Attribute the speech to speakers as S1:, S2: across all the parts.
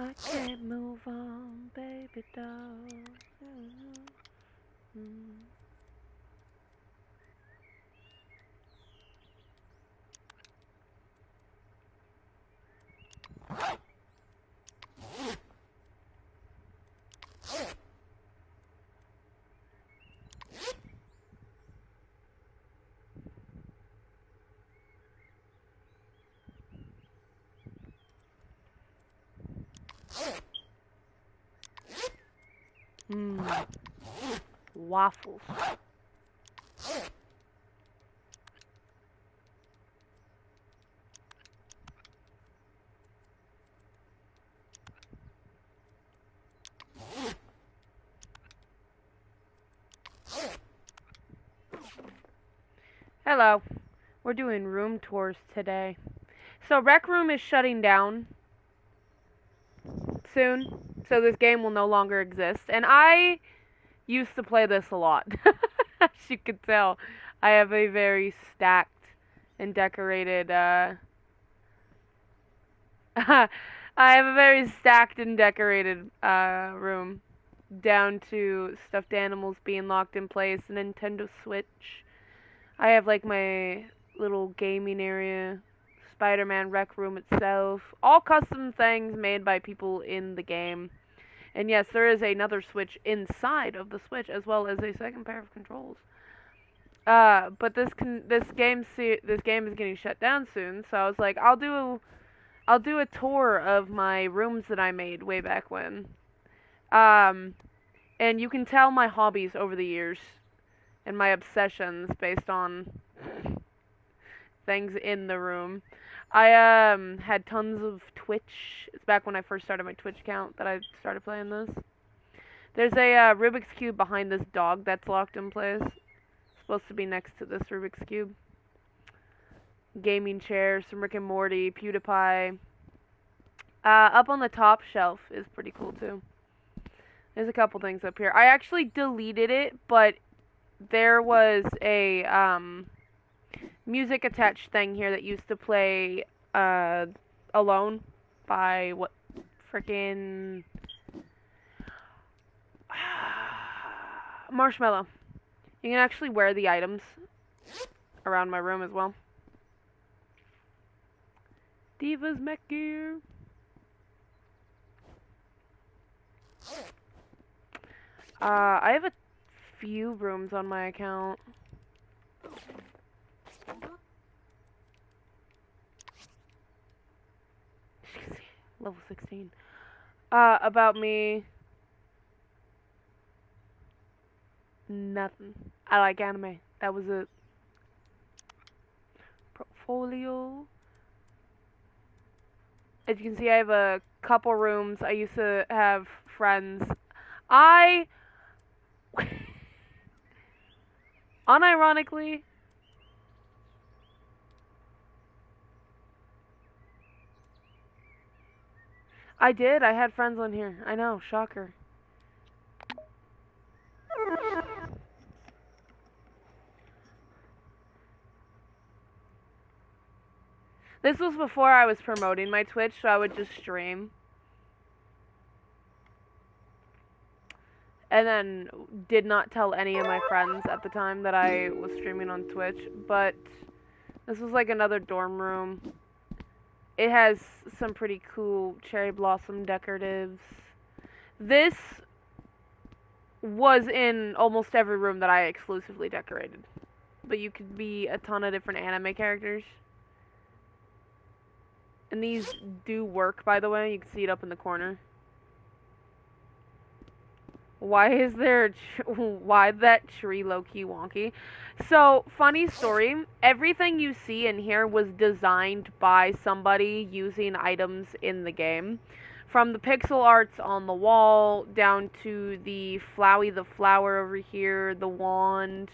S1: I can't move on, baby doll. Mm. Mm. Waffles. Hello. We're doing room tours today. So Rec Room is shutting down soon, so this game will no longer exist. And I used to play this a lot. As you can tell, I have a very stacked and decorated I have a very stacked and decorated room, down to stuffed animals being locked in place, a Nintendo Switch. I have like my little gaming area, Spider-Man Rec Room itself, all custom things made by people in the game. And yes, there is another Switch inside of the Switch, as well as a second pair of controls. But this game is getting shut down soon, so I was like, I'll do a tour of my rooms that I made way back when. Um, and you can tell my hobbies over the years and my obsessions based on things in the room. I had tons of Twitch. It's back when I first started my Twitch account that I started playing this. There's a Rubik's Cube behind this dog that's locked in place. It's supposed to be next to this Rubik's Cube. Gaming chair, some Rick and Morty, PewDiePie. Up on the top shelf is pretty cool too. There's a couple things up here. I actually deleted it, but there was a music attached thing here that used to play Alone by what frickin' Marshmello. You can actually wear the items around my room as well. Divas Mech Gear. I have a few rooms on my account. Level 16. About me. Nothing. I like anime. That was a portfolio. As you can see, I have a couple rooms. I used to have friends. I, unironically, I did. I had friends on here. I know, shocker. This was before I was promoting my Twitch, so I would just stream. And then did not tell any of my friends at the time that I was streaming on Twitch, but this was like another dorm room. It has some pretty cool cherry blossom decoratives. This was in almost every room that I exclusively decorated. But you could be a ton of different anime characters. And these do work, by the way. You can see it up in the corner. Why is there why that tree low-key wonky? So, funny story, everything you see in here was designed by somebody using items in the game. From the pixel arts on the wall, down to the Flowey the flower over here, the wand.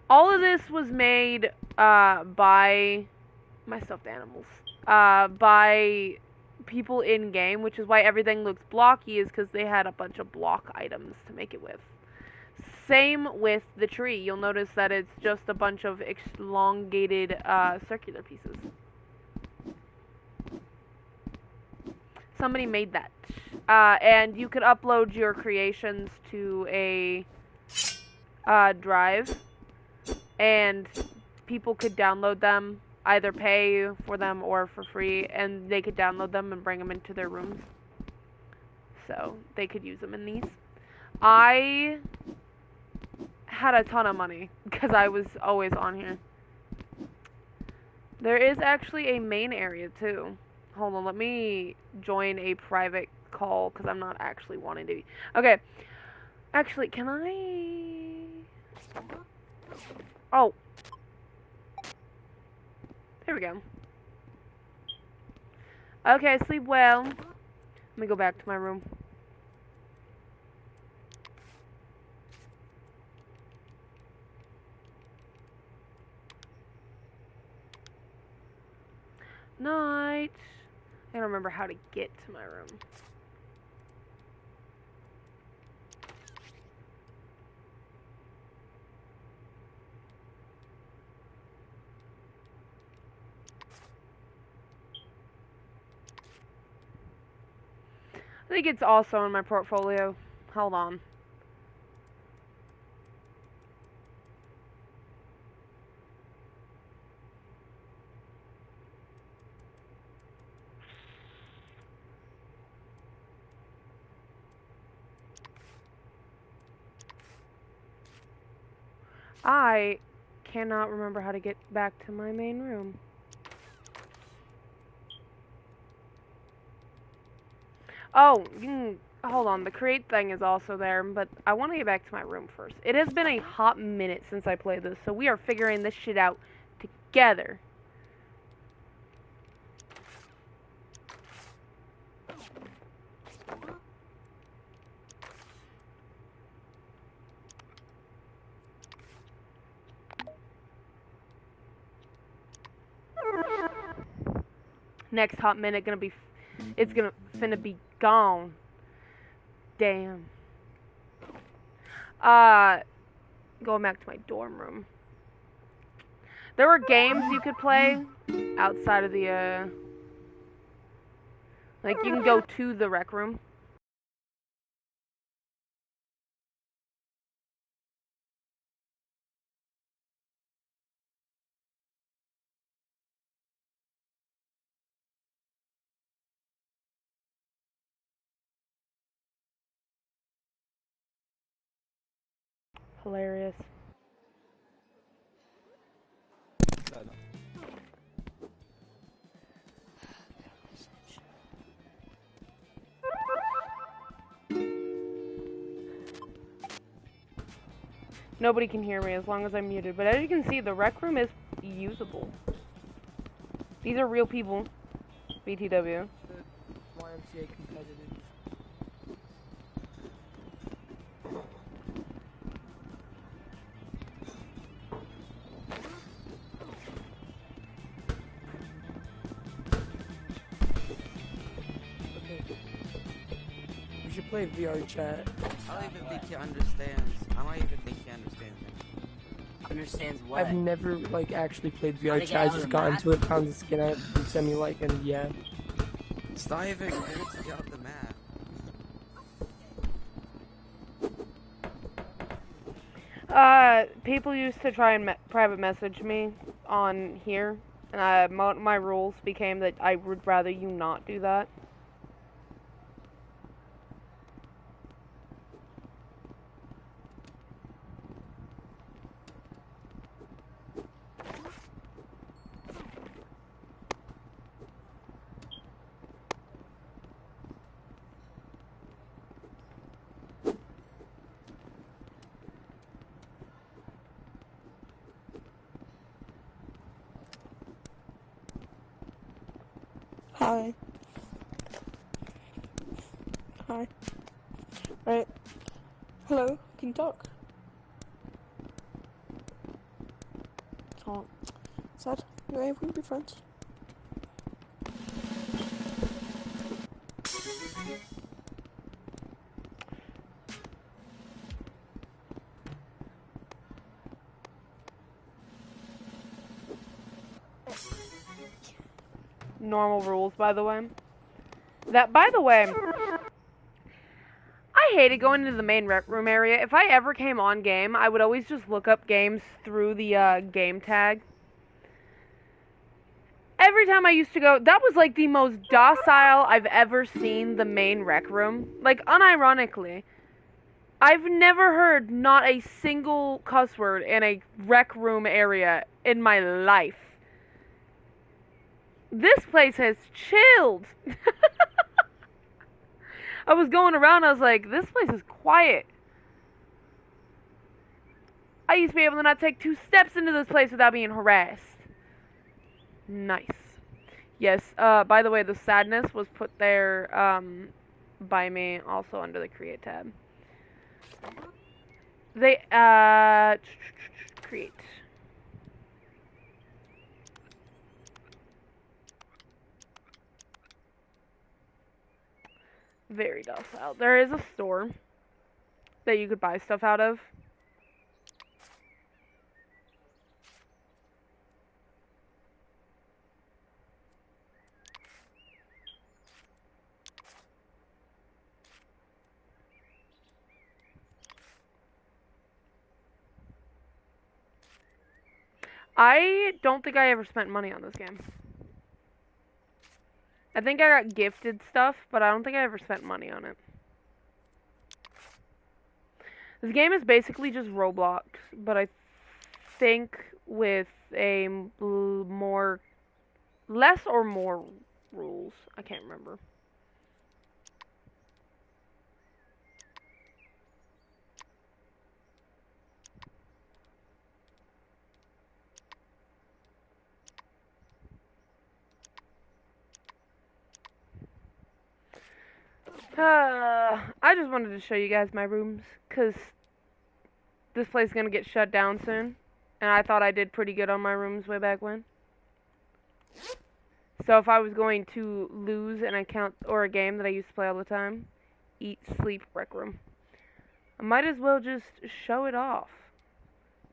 S1: All of this was made by my stuffed animals. By people in game, which is why everything looks blocky, is because they had a bunch of block items to make it with. Same with the tree. You'll notice that it's just a bunch of elongated circular pieces. Somebody made that. And you could upload your creations to a drive, and people could download them, either pay for them or for free, and they could download them and bring them into their rooms. So they could use them in these. I had a ton of money because I was always on here. There is actually a main area too. Hold on, let me join a private call because I'm not actually wanting to be. Okay. Actually, can I? Oh. There we go. Okay, sleep well. Let me go back to my room. Night. I don't remember how to get to my room. I think it's also in my portfolio. Hold on. I cannot remember how to get back to my main room. Oh, hold on. The create thing is also there, but I want to get back to my room first. It has been a hot minute since I played this, so we are figuring this shit out together. Next hot minute gonna be, it's gonna finna be gone. Damn. Going back to my dorm room. There were games you could play outside of the, like you can go to the rec room. Hilarious. Nobody can hear me as long as I'm muted, but as you can see, the rec room is usable. These are real people. BTW.
S2: YMCA competitive. Okay. We should play VR chat.
S3: I don't even think he understands. I don't even think he understands it.
S4: Understands what?
S2: I've never like actually played VR
S4: Wanna
S2: chat.
S4: get
S2: I
S4: out
S2: just
S4: of
S2: got
S4: the
S2: into it, found the skin I sent me like, and yeah.
S3: It's not even good to get off the map.
S1: People used to try and private message me on here, and my rules became that I would rather you not do that.
S5: Hi. Hi. Right. Hello, can you talk? Can't. Sad. Anyway, we can be friends.
S1: Normal rules, by the way. That, by the way, I hated going into the main rec room area. If I ever came on game, I would always just look up games through the game tag. Every time I used to go, that was like the most docile I've ever seen the main rec room. Like, unironically. I've never heard not a single cuss word in a rec room area in my life. This place has chilled. I was going around, I was like, this place is quiet. I used to be able to not take 2 steps into this place without being harassed. Nice. Yes, by the way, the sadness was put there, by me, also under the create tab. They, create. Very docile. There is a store that you could buy stuff out of. I don't think I ever spent money on this game. I think I got gifted stuff, but I don't think I ever spent money on it. This game is basically just Roblox, but I think with a more, less or more rules. I can't remember. I just wanted to show you guys my rooms, because this place is going to get shut down soon, and I thought I did pretty good on my rooms way back when. So if I was going to lose an account or a game that I used to play all the time, eat, sleep, rec room, I might as well just show it off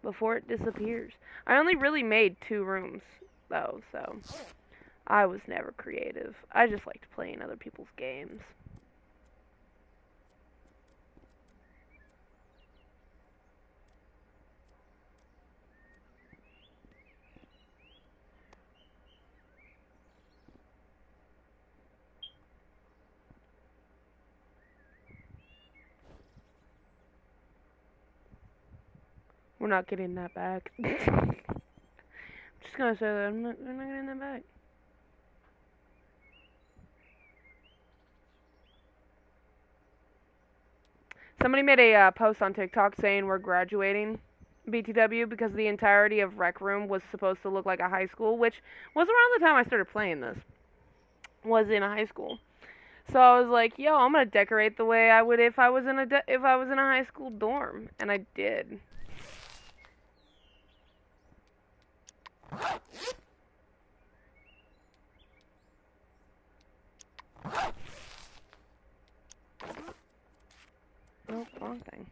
S1: before it disappears. I only really made 2 rooms, though, so I was never creative. I just liked playing other people's games. We're not getting that back. I'm just gonna say that we're not getting that back. Somebody made a post on TikTok saying we're graduating BTW because the entirety of Rec Room was supposed to look like a high school, which was around the time I started playing this. Was in a high school. So I was like, yo, I'm gonna decorate the way I would if I was in a high school dorm, and I did. Oh, wrong thing.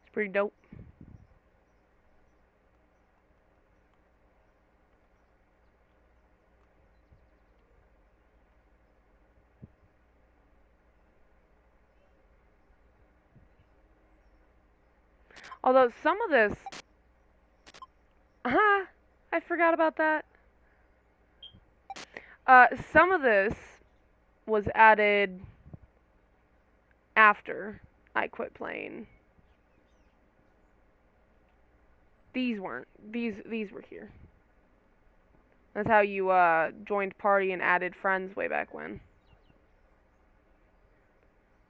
S1: It's pretty dope. Although some of this, I forgot about that. Some of this was added after I quit playing. These weren't. These were here. That's how you joined party and added friends way back when.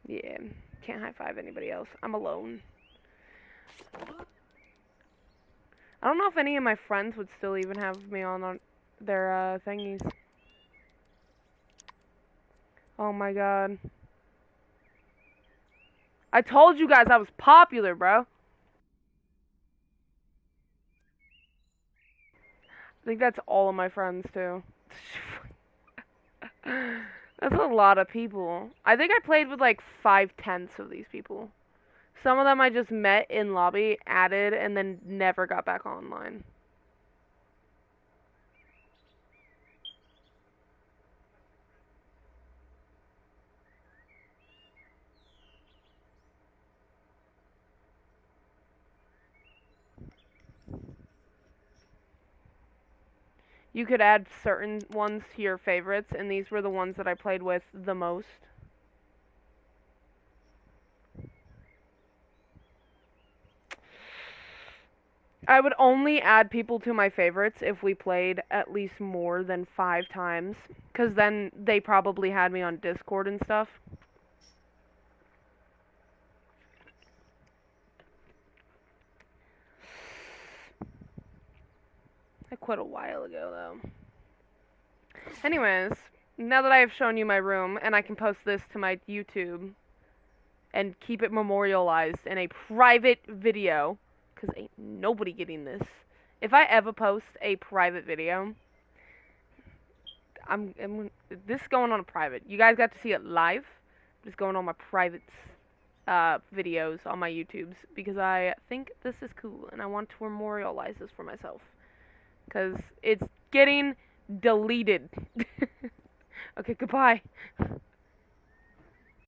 S1: Yeah, can't high five anybody else. I'm alone. I don't know if any of my friends would still even have me on their thingies. Oh my god. I told you guys I was popular, bro. I think that's all of my friends too. That's a lot of people. I think I played with like 5/10 of these people. Some of them I just met in lobby, added, and then never got back online. You could add certain ones to your favorites, and these were the ones that I played with the most. I would only add people to my favorites if we played at least more than 5 times, because then they probably had me on Discord and stuff. I quit a while ago, though. Anyways, now that I have shown you my room, and I can post this to my YouTube, and keep it memorialized in a private video, because ain't nobody getting this. If I ever post a private video, this is going on a private. You guys got to see it live. Just going on my private videos on my YouTubes, because I think this is cool, and I want to memorialize this for myself. Because it's getting deleted. Okay, goodbye.